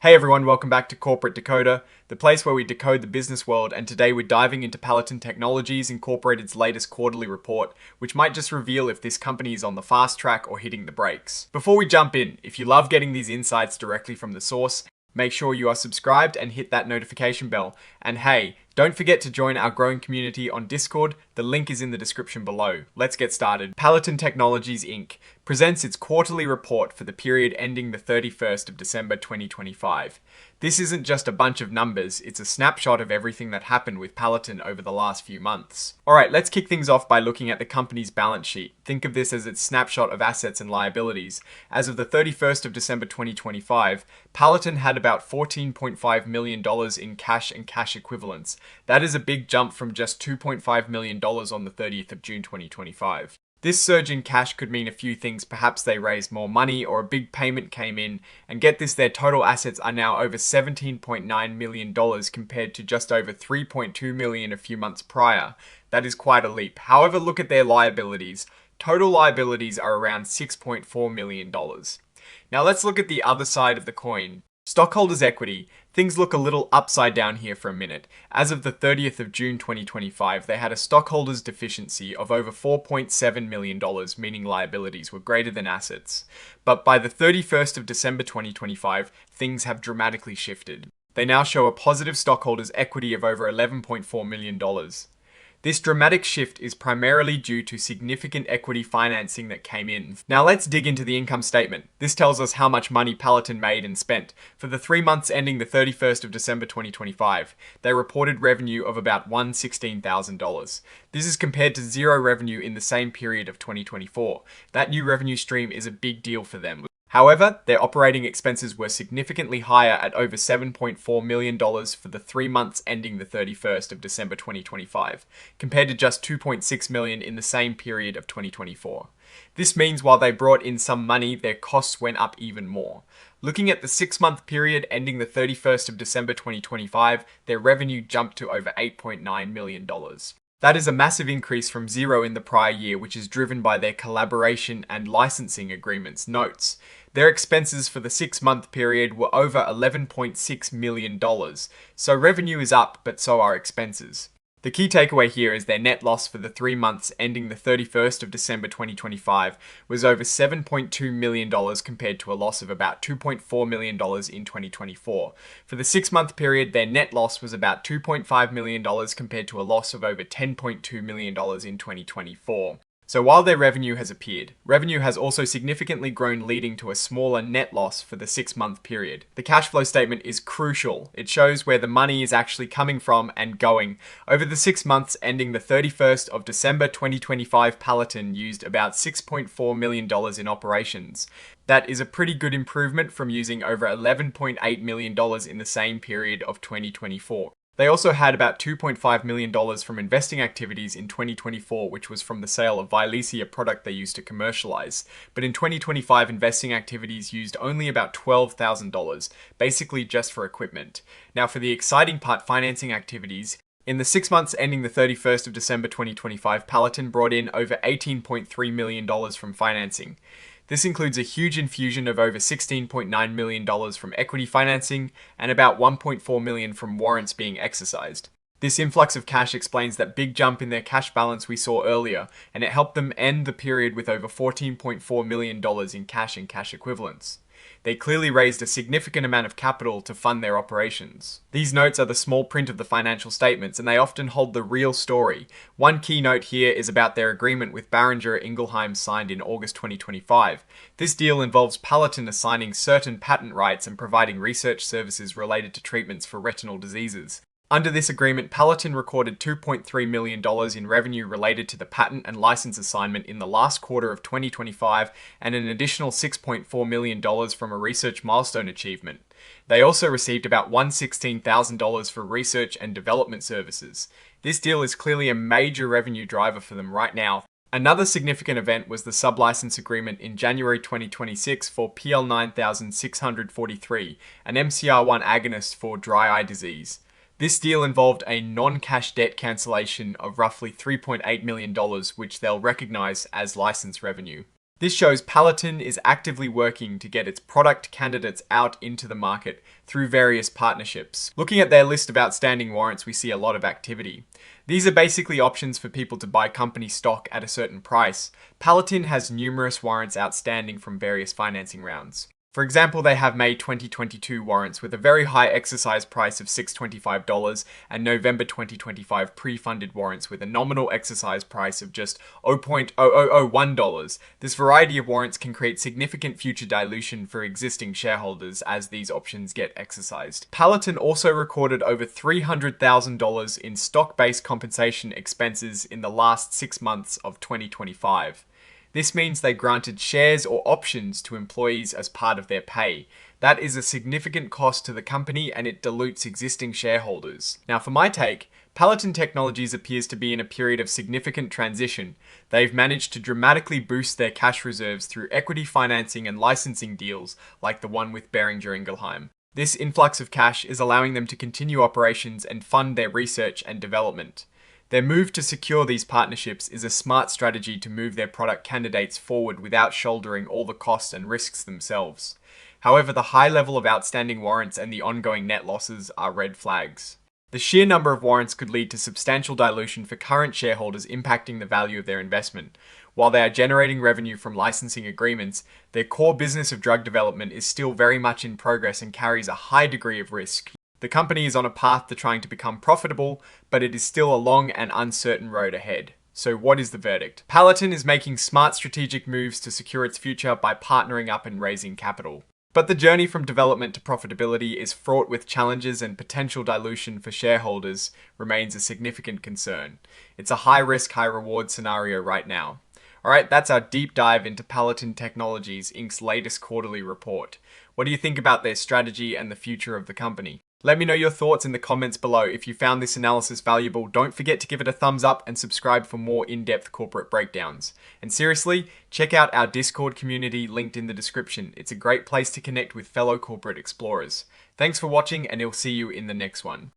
Hey everyone, welcome back to Corporate Decoder, the place where we decode the business world, and today we're diving into Palatin Technologies Incorporated's latest quarterly report, which might just reveal if this company is on the fast track or hitting the brakes. Before we jump in, if you love getting these insights directly from the source, make sure you are subscribed and hit that notification bell. And hey, don't forget to join our growing community on Discord. The link is in the description below. Let's get started. Palatin Technologies Inc. presents its quarterly report for the period ending the 31st of December 2025. This isn't just a bunch of numbers, it's a snapshot of everything that happened with Palatin over the last few months. Alright, let's kick things off by looking at the company's balance sheet. Think of this as its snapshot of assets and liabilities. As of the 31st of December 2025, Palatin had about $14.5 million in cash and cash equivalents. That is a big jump from just $2.5 million on the 30th of June 2025. This surge in cash could mean a few things. Perhaps they raised more money or a big payment came in. And get this, their total assets are now over $17.9 million compared to just over $3.2 million a few months prior. That is quite a leap. However, look at their liabilities. Total liabilities are around $6.4 million. Now let's look at the other side of the coin. Stockholders' equity. Things look a little upside down here for a minute. As of the 30th of June 2025, they had a stockholders' deficiency of over $4.7 million, meaning liabilities were greater than assets. But by the 31st of December 2025, things have dramatically shifted. They now show a positive stockholders' equity of over $11.4 million. This dramatic shift is primarily due to significant equity financing that came in. Now let's dig into the income statement. This tells us how much money Palatin made and spent. For the 3 months ending the 31st of December 2025, they reported revenue of about $116,000. This is compared to zero revenue in the same period of 2024. That new revenue stream is a big deal for them. However, their operating expenses were significantly higher at over $7.4 million for the 3 months ending the 31st of December 2025, compared to just $2.6 million in the same period of 2024. This means while they brought in some money, their costs went up even more. Looking at the 6-month period ending the 31st of December 2025, their revenue jumped to over $8.9 million. That is a massive increase from zero in the prior year, which is driven by their collaboration and licensing agreements notes. Their expenses for the 6-month period were over $11.6 million. So revenue is up, but so are expenses. The key takeaway here is their net loss for the 3 months ending the 31st of December 2025 was over $7.2 million compared to a loss of about $2.4 million in 2024. For the 6-month period, their net loss was about $2.5 million compared to a loss of over $10.2 million in 2024. So while their revenue has appeared, revenue has also significantly grown, leading to a smaller net loss for the 6-month period. The cash flow statement is crucial. It shows where the money is actually coming from and going. Over the 6 months ending the 31st of December 2025, Palatin used about $6.4 million in operations. That is a pretty good improvement from using over $11.8 million in the same period of 2024. They also had about $2.5 million from investing activities in 2024, which was from the sale of Vyleesi, a product they used to commercialize. But in 2025, investing activities used only about $12,000, basically just for equipment. Now for the exciting part, financing activities. In the 6 months ending the 31st of December 2025, Palatin brought in over $18.3 million from financing. This includes a huge infusion of over $16.9 million from equity financing and about $1.4 million from warrants being exercised. This influx of cash explains that big jump in their cash balance we saw earlier, and it helped them end the period with over $14.4 million in cash and cash equivalents. They clearly raised a significant amount of capital to fund their operations. These notes are the small print of the financial statements, and they often hold the real story. One key note here is about their agreement with Boehringer Ingelheim signed in August 2025. This deal involves Palatin assigning certain patent rights and providing research services related to treatments for retinal diseases. Under this agreement, Palatin recorded $2.3 million in revenue related to the patent and license assignment in the last quarter of 2025 and an additional $6.4 million from a research milestone achievement. They also received about $116,000 for research and development services. This deal is clearly a major revenue driver for them right now. Another significant event was the sublicense agreement in January 2026 for PL9643, an MCR1 agonist for dry eye disease. This deal involved a non-cash debt cancellation of roughly $3.8 million, which they'll recognize as license revenue. This shows Palatin is actively working to get its product candidates out into the market through various partnerships. Looking at their list of outstanding warrants, we see a lot of activity. These are basically options for people to buy company stock at a certain price. Palatin has numerous warrants outstanding from various financing rounds. For example, they have May 2022 warrants with a very high exercise price of $625 and November 2025 pre-funded warrants with a nominal exercise price of just $0.0001. This variety of warrants can create significant future dilution for existing shareholders as these options get exercised. Palatin also recorded over $300,000 in stock-based compensation expenses in the last 6 months of 2025. This means they granted shares or options to employees as part of their pay. That is a significant cost to the company and it dilutes existing shareholders. Now for my take, Palatin Technologies appears to be in a period of significant transition. They've managed to dramatically boost their cash reserves through equity financing and licensing deals like the one with Boehringer Ingelheim. This influx of cash is allowing them to continue operations and fund their research and development. Their move to secure these partnerships is a smart strategy to move their product candidates forward without shouldering all the costs and risks themselves. However, the high level of outstanding warrants and the ongoing net losses are red flags. The sheer number of warrants could lead to substantial dilution for current shareholders, impacting the value of their investment. While they are generating revenue from licensing agreements, their core business of drug development is still very much in progress and carries a high degree of risk. The company is on a path to trying to become profitable, but it is still a long and uncertain road ahead. So what is the verdict? Palatin is making smart strategic moves to secure its future by partnering up and raising capital. But the journey from development to profitability is fraught with challenges, and potential dilution for shareholders remains a significant concern. It's a high risk, high reward scenario right now. Alright, that's our deep dive into Palatin Technologies Inc.'s latest quarterly report. What do you think about their strategy and the future of the company? Let me know your thoughts in the comments below. If you found this analysis valuable, don't forget to give it a thumbs up and subscribe for more in-depth corporate breakdowns. And seriously, check out our Discord community linked in the description. It's a great place to connect with fellow corporate explorers. Thanks for watching, and I'll see you in the next one.